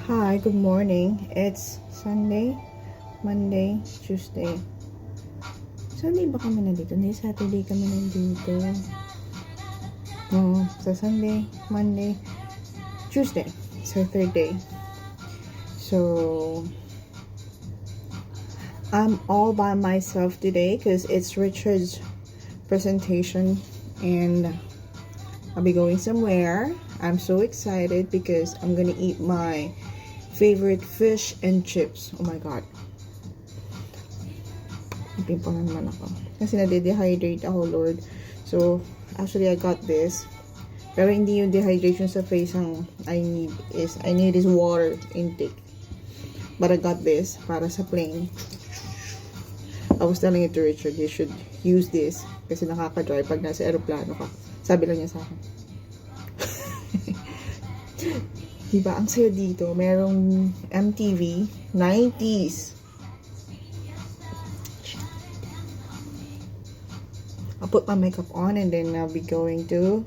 Hi, good morning. It's Sunday, Monday, Tuesday. Sunday ba kami nandito? Hindi, Saturday kami nandito. No, sa Sunday, Monday, Tuesday. So, third day. So, I'm all by myself today because it's Richard's presentation and I'll be going somewhere. I'm so excited because I'm gonna eat my favorite fish and chips. Oh my god. Ipin pa naman ako. Kasi nade-dehydrate ako, Lord. So, actually, I got this. Pero hindi yung dehydration sa face ang I need is water intake. But I got this para sa plane. I was telling it to Richard, he should use this kasi nakaka-dry pag nasa aeroplano ka. Sabi lang niya sa akin. Diba, ang saya dito. Merong MTV 90s. I'll put my makeup on and then I'll be going to,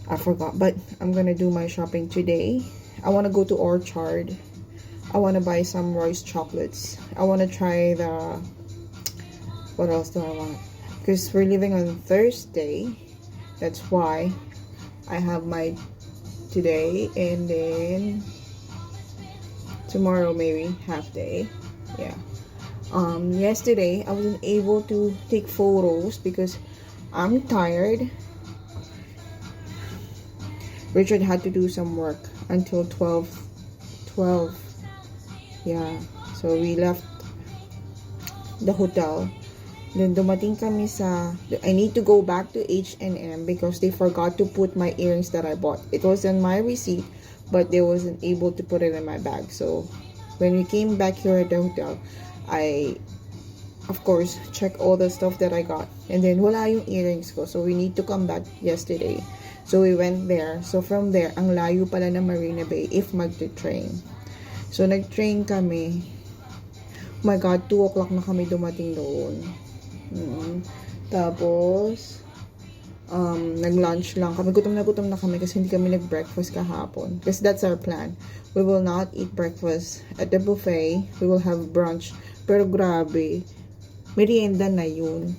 I forgot, but I'm gonna do my shopping today. I wanna go to Orchard. I wanna buy some Royce chocolates. I wanna try the, what else do I want? Because we're leaving on Thursday. That's why I have my today and then tomorrow maybe half day. Yeah. Yesterday I wasn't able to take photos because I'm tired. Richard had to do some work until 12. Yeah. So we left the hotel. Then dumating kami sa, I need to go back to H&M because they forgot to put my earrings that I bought. It was in my receipt, but they wasn't able to put it in my bag. So when we came back here at the hotel, I, of course, checked all the stuff that I got. And then wala yung earrings ko. So we need to come back yesterday. So we went there. So from there, ang layo pala ng Marina Bay if magte-train. So nag-train kami. Oh my God, 2 o'clock na kami dumating doon. Tapos nag-lunch lang kami. Gutom na kami kasi hindi kami nag-breakfast kahapon. Because that's our plan. We will not eat breakfast at the buffet. We will have brunch. Pero grabe, merienda na yun.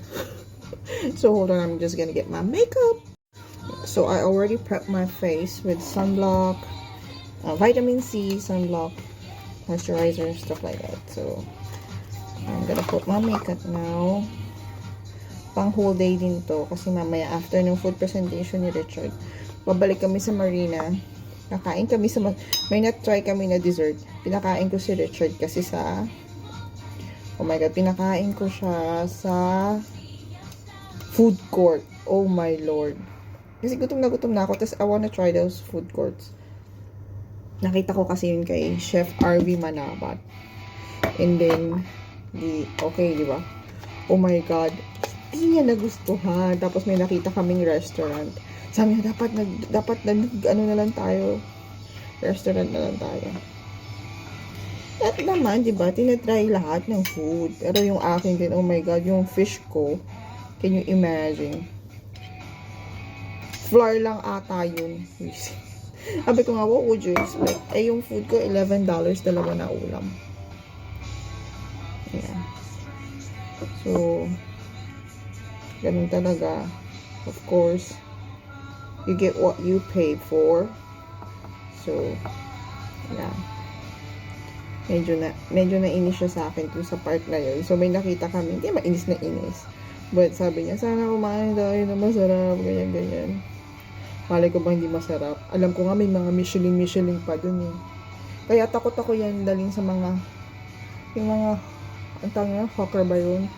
So hold on, I'm just gonna get my makeup. So I already prepped my face with sunblock, vitamin C, sunblock, moisturizer, stuff like that. So I'm gonna put my makeup now. Pang whole day din to kasi mamaya after ng food presentation ni Richard, babalik kami sa Marina. Kakain kami sa may na-try kami na dessert. Pinakain ko si Richard kasi sa, oh my god, pinakain ko siya sa food court. Oh my lord. Kasi gutom na ako. Tapos I wanna try those food courts. Nakita ko kasi yun kay Chef RV Manabat. And then okay, di ba? Oh my god. Hindi niya nagustuhan. Tapos may nakita kaming restaurant. Sabi niya, dapat ano na lang tayo. Restaurant na lang tayo. At naman, di ba, tinatry lahat ng food. Pero yung akin din, oh my god, yung fish ko, can you imagine? Flour lang ata yun. Sabi ko nga, what would you expect? Eh, yung food ko, $11 dalawa na ulam. Yeah. So, ganun talaga. Of course, you get what you pay for. So, yeah. Medyo na inis siya sa akin dun sa part na yun. So, may nakita kami. Hindi mainis na inis. But sabi niya, sana kumain tayo na masarap. Ganyan. Malay ko ba hindi masarap? Alam ko nga may mga Michelin pa dun eh. Kaya takot ako yan daling sa mga, yung mga, ang tawag na, hawker ba yun?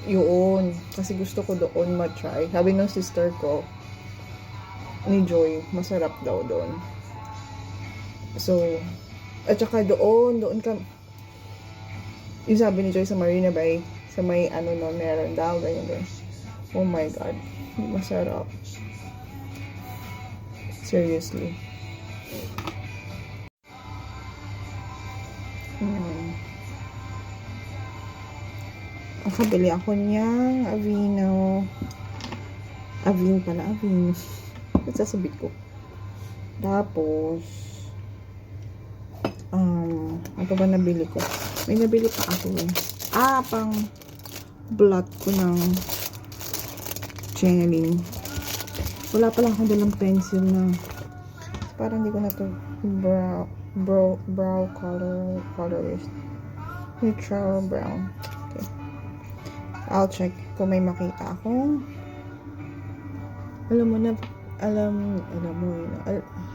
Yun. Kasi gusto ko doon ma-try. Sabi ng sister ko, ni Joy, masarap daw doon. So, at saka doon ka, yung sabi ni Joy sa Marina Bay, sa may ano no, meron daw, ganyan. Oh my God. Masarap. Seriously. Nakabili ako niyang Aveeno. Aveeno. Sasabihin ko. Tapos, pa ba nabili ko? May nabili pa ako eh. Pang blot ko ng channeling. Wala pala akong dalang pencil na parang hindi ko na to brow colorist. Neutral brown. Okay. I'll check kung may makita akong alam mo yun.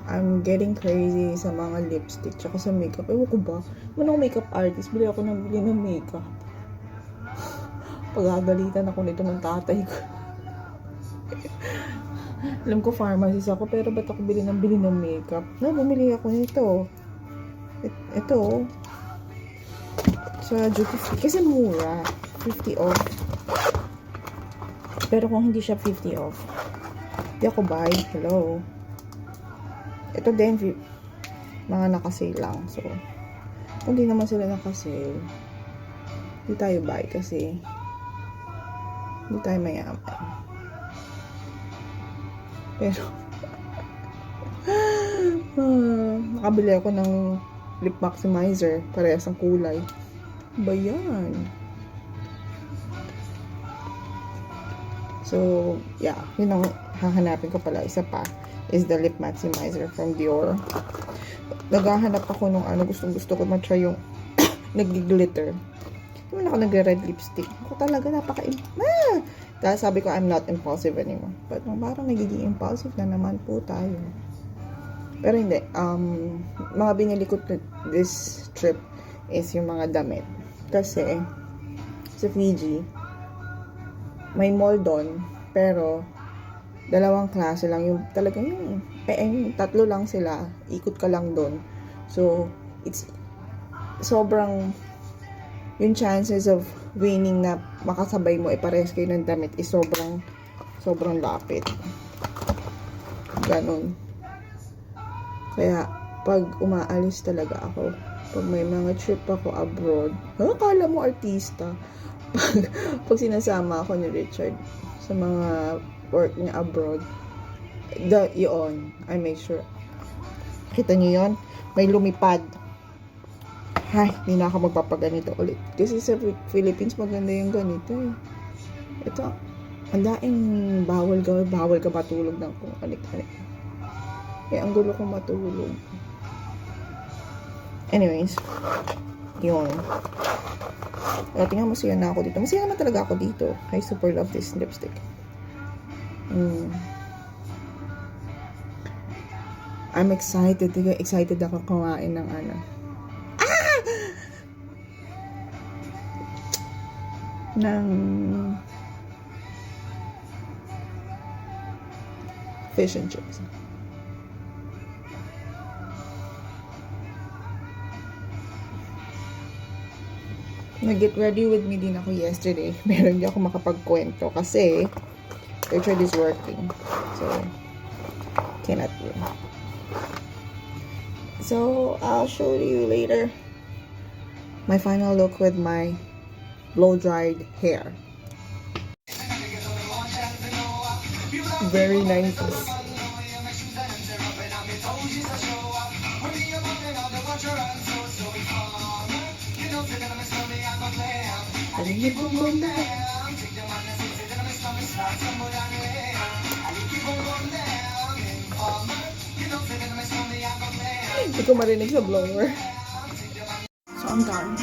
I'm getting crazy sa mga lipstick tsaka sa makeup. Ewan ko ba? Kung ako makeup artist, bili ng makeup. Pagagalitan ako nito ng tatay ko. Alam ko pharmacist ako, pero ba't ako bili ng makeup? Bumili ako nito. Ito. Sa duty free. Kasi mura. 50 off. Pero kung hindi siya 50 off, hindi ako buy. Hello. Ito din, mga nakasale lang. So, kung di naman sila nakasale, hindi tayo buy kasi hindi tayo mayaman. Pero, nakabili ako ng lip maximizer. Parehas ang kulay. Ba yan? So, yeah. Yun ang hahanapin ko pala. Isa pa is the lip maximizer from Dior. Naghahanap ako nung gusto ko matry yung nag-glitter. Naman ako nagre-red lipstick. Ako talaga dahil sabi ko I'm not impulsive anymore. But parang nagiging impulsive na naman po tayo. Pero hindi. Mga binili ko this trip is yung mga damit. Kasi sa Fiji may mall doon, pero dalawang klase lang yung talagang yung tatlo lang sila, ikot ka lang doon. So it's sobrang yung chances of winning na makasabay mo parehas kayo ng damit is sobrang lapit. Ganon. Kaya pag umaalis talaga ako, pag may mga trip ako abroad, akala mo artista. Pag sinasama ako ni Richard sa mga work niya abroad, yun, I make sure. Kita niyo yun? May lumipad. Ay, hindi na ako magpapaganito ulit. Kasi sa Philippines, maganda yung ganito eh. Ito, ang daing bawal ka matulog ng kung alik-alik. Eh, ang gulo kong matulog. Anyways, yun. Tingnan mo siya na ako dito. Masaya naman talaga ako dito. I super love this lipstick. I'm excited. Excited ako kumain ng ng fish and chips. Nag-get ready with me din ako yesterday. Pero hindi ako makapagkwento kasi Richard is working. So, cannot do. So, I'll show you later my final look with my blow-dried hair. Very nice. Hindi ko marinig sa blower. So, I'm done.